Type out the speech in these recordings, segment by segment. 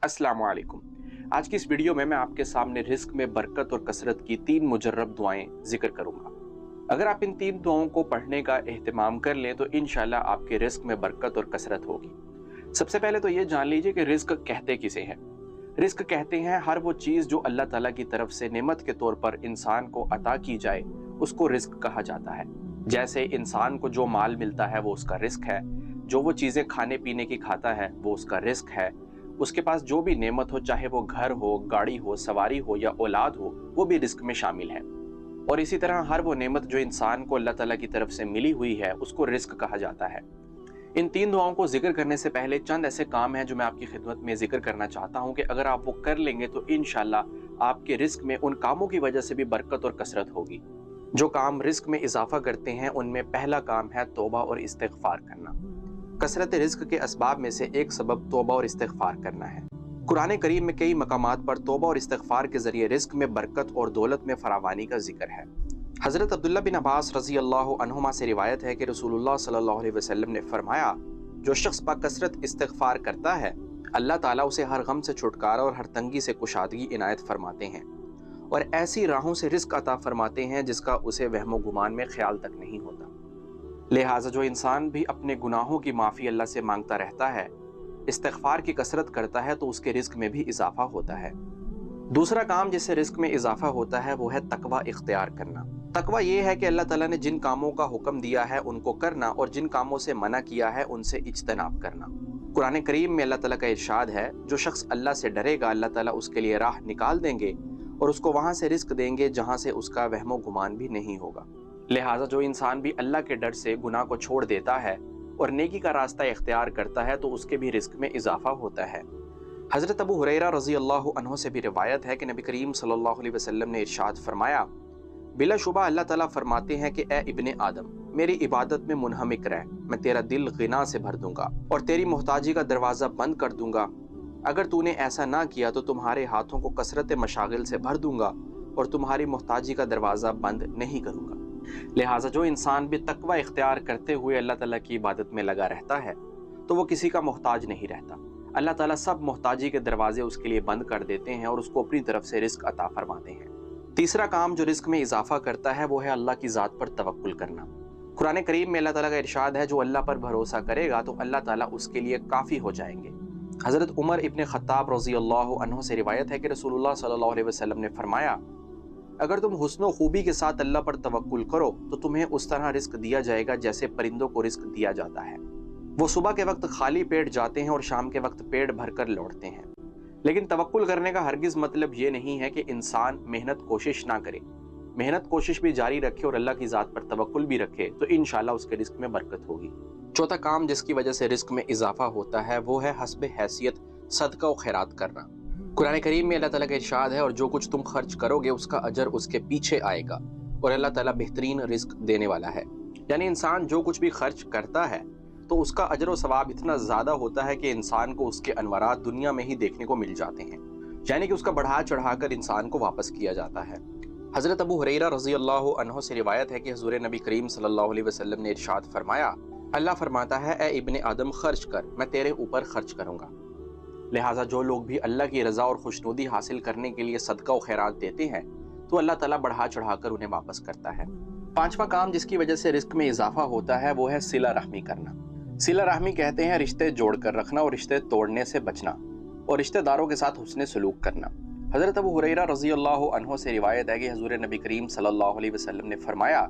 अस्सलाम वालेकुम। आज की इस वीडियो में मैं आपके सामने रिस्क में बरकत और कसरत की 3 मुजर्रब दुआएं जिक्र करूंगा। अगर आप इन 3 दुआओं को पढ़ने का एहतमाम कर लें तो इंशाल्लाह आपके रिस्क में बरकत और कसरत होगी। सबसे पहले तो ये जान लीजिए कि रिस्क कहते किसे हैं। रिस्क कहते हैं हर वो चीज़ जो अल्लाह ताला की तरफ से नेमत के तौर पर इंसान को अता की जाए, उसको रिस्क कहा जाता है। जैसे इंसान को जो माल मिलता है वो उसका रिस्क है, जो वो चीज़ें खाने पीने की खाता है वो उसका रिस्क है, उसके पास जो भी नेमत हो, चाहे वो घर हो, गाड़ी हो, सवारी हो या औलाद हो, वो भी रिस्क में शामिल है। और इसी तरह हर वो नेमत जो इंसान को अल्लाह ताला की तरफ से मिली हुई है उसको रिस्क कहा जाता है। इन 3 दुआओं को जिक्र करने से पहले चंद ऐसे काम हैं जो मैं आपकी खिदमत में जिक्र करना चाहता हूं कि अगर आप वो कर लेंगे तो इंशाल्लाह आपके रिस्क में उन कामों की वजह से भी बरकत और कसरत होगी। जो काम रिस्क में इजाफा करते हैं उनमें पहला काम है तौबा और इस्तिगफार करना। कसरत रिस्क के असबाब में से एक सबब तौबा और इस्तिगफार करना है। कुरान करीम में कई मकामात पर तौबा और इस्तिगफार के जरिए रिस्क में बरकत और दौलत में फरावानी का जिक्र है। हज़रत अब्दुल्ला बिन अब्बास रज़ी अल्लाह अन्हुमा से रिवायत है कि रसूलुल्लाह सल्लल्लाहु अलैहि वसल्लम ने फरमाया, जो शख्स बाकसरत इस्तिगफार करता है अल्लाह ताला उसे हर गम से छुटकारा और हर तंगी से कुशादगी इनायत फरमाते हैं और ऐसी राहों से रिस्क अता फरमाते हैं जिसका उसे वहमो गुमान में ख्याल तक नहीं होता। लिहाजा जो इंसान भी अपने गुनाहों की माफ़ी अल्लाह से मांगता रहता है, इस्तिगफार की कसरत करता है तो उसके रिस्क में भी इजाफा होता है। दूसरा काम जिससे रिस्क में इजाफा होता है वो है तकवा इख्तियार करना। तकवा ये है कि अल्लाह ताला ने जिन कामों का हुक्म दिया है उनको करना और जिन कामों से मना किया है उनसे इज्तनाब करना। कुरान करीम में अल्लाह ताला का इरशाद है, जो शख्स अल्लाह से डरेगा अल्लाह ताला उसके लिए राह निकाल देंगे और उसको वहाँ से रिस्क देंगे जहाँ से उसका वहमो गुमान भी नहीं होगा। लिहाजा जो इंसान भी अल्लाह के डर से गुनाह को छोड़ देता है और नेकी का रास्ता इख्तियार करता है तो उसके भी रिस्क में इजाफा होता है। हज़रत अबू हुरैरा रज़ी अल्लाह अन्हु से भी रिवायत है कि नबी करीम सल्लल्लाहु अलैहि वसल्लम ने इरशाद फरमाया, बिलाशुबा अल्लाह ताला फरमाते हैं कि ए इब्ने आदम, मेरी इबादत में मुनहमिक रह, मैं तेरा दिल गिना से भर दूंगा और तेरी मोहताजी का दरवाज़ा बंद कर दूंगा। अगर तूने ऐसा ना किया तो तुम्हारे हाथों को कसरत मशागिल से भर दूंगा और तुम्हारी मोहताजी का दरवाज़ा बंद नहीं करूंगा। लिहाजा जो इंसान भी तकवा इख्तियार करते हुए अल्लाह ताला की इबादत में लगा रहता है तो वो किसी का मोहताज नहीं रहता। अल्लाह ताला सब मोहताजी के दरवाजे उसके लिए बंद कर देते हैं और उसको अपनी तरफ से रिस्क अता फरमाते हैं। तीसरा काम जो रिस्क में इजाफा करता है वो है अल्लाह की ज़ात पर तवक्कुल करना। कुरान करीम में अल्लाह ताला का इरशाद है, जो अल्लाह पर भरोसा करेगा तो अल्लाह ताला उसके लिए काफ़ी हो जाएंगे। हज़रत उमर इब्न खत्ताब रज़ी अल्लाह अन्हु से रिवायत है कि रसूलुल्लाह सल्लल्लाहु अलैहि वसल्लम ने फरमाया, अगर तुम हुस्न खूबी के साथ अल्लाह पर तवक्कुल करो तो तुम्हें उस तरह रिस्क दिया जाएगा जैसे परिंदों को रिस्क दिया जाता है। वो सुबह के वक्त खाली पेट जाते हैं और शाम के वक्त पेट भरकर लौटते हैं। लेकिन तवक्कुल करने का हरगिज मतलब ये नहीं है कि इंसान मेहनत कोशिश ना करे। मेहनत कोशिश भी जारी रखे और अल्लाह की ज़ात पर तवक्कुल भी रखे तो इंशाल्लाह उसके रिस्क में बरकत होगी। चौथा काम जिसकी वजह से रिस्क में इजाफा होता है वो है हस्ब हैसियत सदका और खैरात करना। कुरान करीम में अल्लाह ताला का इरशाद है, और जो कुछ तुम खर्च करोगे उसका अजर उसके पीछे आएगा और अल्लाह ताला बेहतरीन रिस्क देने वाला है। यानी इंसान जो कुछ भी खर्च करता है तो उसका अजर व सवाब इतना ज़्यादा होता है कि इंसान को उसके अनवरात दुनिया में ही देखने को मिल जाते हैं, यानी कि उसका बढ़ा चढ़ाकर इंसान को वापस किया जाता है। हज़रत अबू हुरैरा रज़ी अल्लाह अन्हु से रिवायत है कि हुज़ूर नबी करीम सल्लल्लाहु अलैहि वसल्लम ने इरशाद फरमाया, अल्लाह फरमाता है, ए इब्ने आदम खर्च कर, मैं तेरे ऊपर खर्च करूँगा। लिहाजा जो लोग भी अल्लाह की रज़ा और खुशनुदी हासिल करने के लिए सदका और खैरात देते हैं तो अल्लाह ताला बढ़ा चढ़ाकर उन्हें वापस करता है। पांचवा काम जिसकी वजह से रिस्क में इजाफा होता है वो है सिला रहमी करना। सिला रहमी कहते हैं रिश्ते जोड़कर रखना और रिश्ते तोड़ने से बचना और रिश्तेदारों के साथ हुस्ने सलूक करना। हज़रत अबू हुरैरा रज़ी अल्लाह अन्हु से रिवायत है कि हुज़ूर नबी करीम सल्लल्लाहु अलैहि वसल्लम ने फरमाया,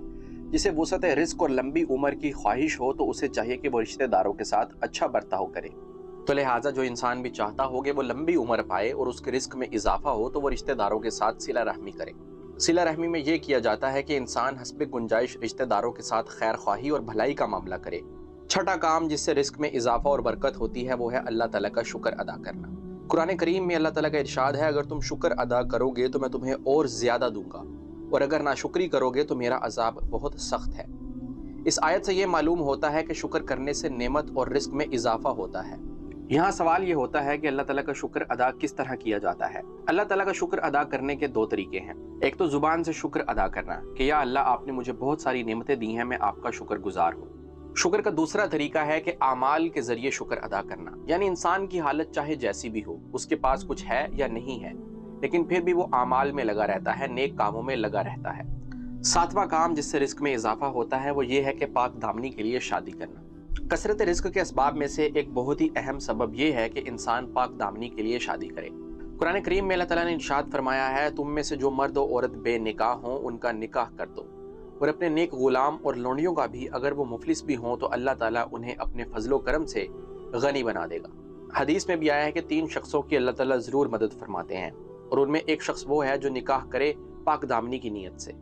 जिसे वुसअत रिस्क और लंबी उम्र की ख्वाहिश हो तो उसे चाहिए कि वो रिश्तेदारों के साथ अच्छा बर्ताव करे। तो लिहाजा जो इंसान भी चाहता हो कि वो लंबी उम्र पाए और उसके रिस्क में इजाफा हो तो वो रिश्तेदारों के साथ सिला रहमी करे। सिला रहमी में ये किया जाता है कि इंसान हस्ब गुंजाइश रिश्तेदारों के साथ खैर ख्वाही और भलाई का मामला करे। छठा काम जिससे रिस्क में इजाफा और बरकत होती है वो है अल्लाह ताला का शुक्र अदा करना। कुरान करीम में अल्लाह ताला का इरशाद है, अगर तुम शुक्र अदा करोगे तो मैं तुम्हें और ज्यादा दूंगा और अगर नाशुक्री करोगे तो मेरा अजाब बहुत सख्त है। इस आयत से ये मालूम होता है कि शुक्र करने से नेमत और रिस्क में इजाफा होता है। यहाँ सवाल ये होता है कि अल्लाह ताला का शुक्र अदा किस तरह किया जाता है। अल्लाह ताला का शुक्र अदा करने के 2 तरीके हैं। एक तो जुबान से शुक्र अदा करना कि या अल्लाह आपने मुझे बहुत सारी नेमतें दी हैं, मैं आपका शुक्र गुजार हूँ। शुक्र का दूसरा तरीका है कि आमाल के जरिए शुक्र अदा करना, यानी इंसान की हालत चाहे जैसी भी हो, उसके पास कुछ है या नहीं है, लेकिन फिर भी वो आमाल में लगा रहता है, नेक कामों में लगा रहता है। सातवां काम जिससे रिस्क में इजाफा होता है वो ये है कि पाक दामनी के लिए शादी करना। कसरत रिस्क के असबाब में से एक बहुत ही अहम सबब ये है कि इंसान पाक दामनी के लिए शादी करे। कुरान करीम में अल्लाह ताला ने इरशाद फरमाया है, तुम में से जो मर्द और औरत बेनिकाह हों उनका निकाह कर दो, और अपने नेक गुलाम और लोंडियों का भी, अगर वो मुफलिस भी हों तो अल्लाह ताला उन्हें अपने फजलो करम से गनी बना देगा। हदीस में भी आया है कि 3 शख्सों की अल्लाह ताला जरूर मदद फरमाते हैं, और उनमें एक शख्स वो है जो निकाह करे पाक दामनी की नीयत से।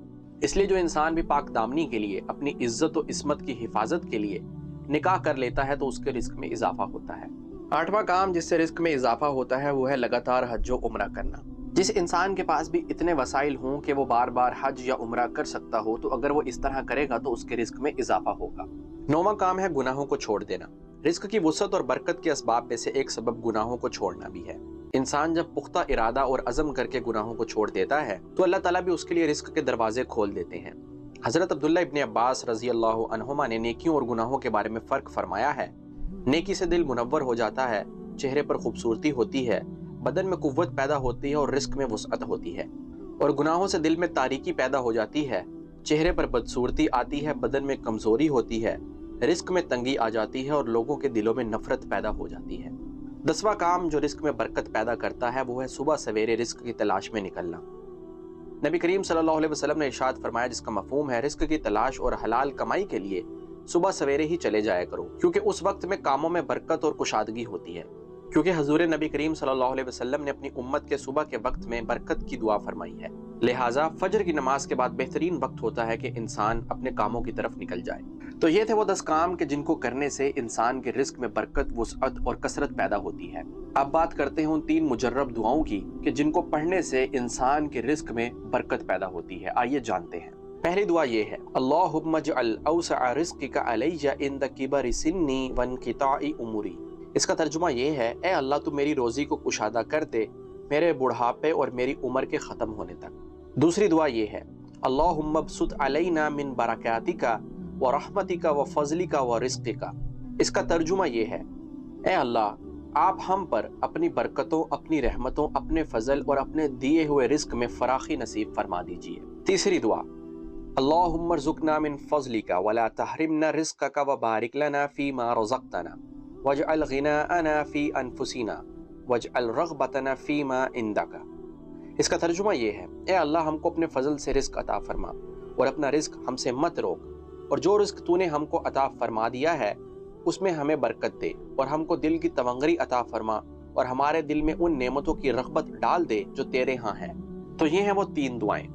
इसलिए जो इंसान भी पाक दामनी के लिए, अपनी इज्जत और इस्मत की हिफाजत के लिए निकाह कर लेता है तो उसके रिस्क में इजाफा होता है। 8वां काम जिससे रिस्क में इजाफा होता है वो है लगातार हज व उम्रा करना। जिस इंसान के पास भी इतने वसाइल हों कि वो बार बार हज या उम्रा कर सकता हो, तो अगर वो इस तरह करेगा तो उसके रिस्क में इजाफा होगा। 9वां काम है गुनाहों को छोड़ देना। रिस्क की वुसअत और बरकत के असबाब में से एक सबब गुनाहों को छोड़ना भी है। इंसान जब पुख्ता इरादा और अज़म करके गुनाहों को छोड़ देता है तो अल्लाह ताला भी उसके लिए रिस्क के दरवाजे खोल देते हैं। हजरत अब्दुल्ला इब्न अब्बास रजी अल्लाह अन्हुमा ने नेकियों और गुनाहों के बारे में फ़र्क फरमाया है। नेकी से दिल मुनव्वर हो जाता है, चेहरे पर खूबसूरती होती है, बदन में कुव्वत पैदा होती है और रिस्क में वुसअत होती है। और गुनाहों से दिल में तारीकी पैदा हो जाती है, चेहरे पर बदसूरती आती है, बदन में कमज़ोरी होती है, रिस्क में तंगी आ जाती है और लोगों के दिलों में नफरत पैदा हो जाती है। 10वां काम जो रिस्क में बरकत पैदा करता है वो है सुबह सवेरे रिस्क की तलाश में निकलना। नबी करीम सल्लल्लाहु अलैहि वसल्लम ने इरशाद फरमाया, जिसका मफहूम है रिस्क की तलाश और हलाल कमाई के लिए सुबह सवेरे ही चले जाया करो, क्योंकि उस वक्त में कामों में बरकत और कुशादगी होती है। क्योंकि हजूर नबी करीम सल्लल्लाहु अलैहि वसल्लम ने अपनी उम्मत के सुबह के वक्त में बरकत की दुआ फरमाई है। लिहाजा फजर की नमाज के बाद बेहतरीन वक्त होता है कि इंसान अपने कामों की तरफ निकल जाए। तो ये थे वो 10 काम कि जिनको करने से इंसान के रिस्क में बरकत, वुसअत और कसरत पैदा होती है। अब बात करते हैं उन 3 मुजर्रब दुआओं की कि जिनको पढ़ने से इंसान के रिस्क में बरकत पैदा होती है। आइए जानते हैं। पहली दुआ ये है, अल्लाहुम्मा जअल औसअ रिज़्क़िका अलैया इंद किबरि सिन्नी वन्क़िताइ उमूरी। इसका तर्जुमा ये है, ए अल्लाह तू मेरी रोजी को कुशादा कर दे मेरे बुढ़ापे और मेरी उम्र के ख़त्म होने तक। दूसरी दुआ ये है, अल्लाहुम्मा बसुत अलैना मिन बरकातिका व रहमतिका व फज़लिका व रिज़्क़िका। इसका तर्जुमा ये है, ए अल्लाह आप हम पर अपनी बरकतों, अपनी रहमतों, अपने फजल और अपने दिए हुए रिस्क में फराखी नसीब फरमा दीजिए। तीसरी दुआ, अल्लाहुम्मा रज़ुक़ना मिन फज़लिका वला तहरिमना रिज़्क़का व बारिक लना फ़ीमा रज़क़तना वजअल ग़िनाअना फ़ी अनफुसिना वजअल रग़बतना फ़ीमा इंदका। इसका तर्जुमा ये है, ए अल्लाह हमको अपने फजल से रिस्क अता फरमा और अपना रिस्क हमसे मत रोक, और जो रिस्क तूने हमको अता फरमा दिया है उसमें हमें बरकत दे, और हमको दिल की तवंगरी अता फरमा और हमारे दिल में उन नेमतों की रग़बत डाल दे जो तेरे यहाँ हैं। तो ये हैं वो 3 दुआएं।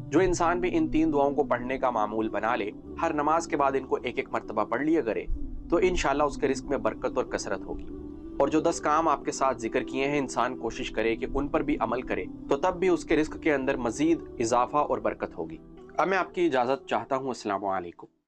जो इंसान भी इन 3 दुआओं को पढ़ने का मामूल बना ले, हर नमाज के बाद इनको एक एक मरतबा पढ़ लिया करे, तो इंशाल्लाह उसके रिस्क में बरकत और कसरत होगी। और जो 10 काम आपके साथ जिक्र किए हैं, इंसान कोशिश करे कि उन पर भी अमल करे, तो तब भी उसके रिस्क के अंदर मजीद इजाफा और बरकत होगी। अब मैं आपकी इजाज़त चाहता हूँ। अस्सलामु अलैकुम।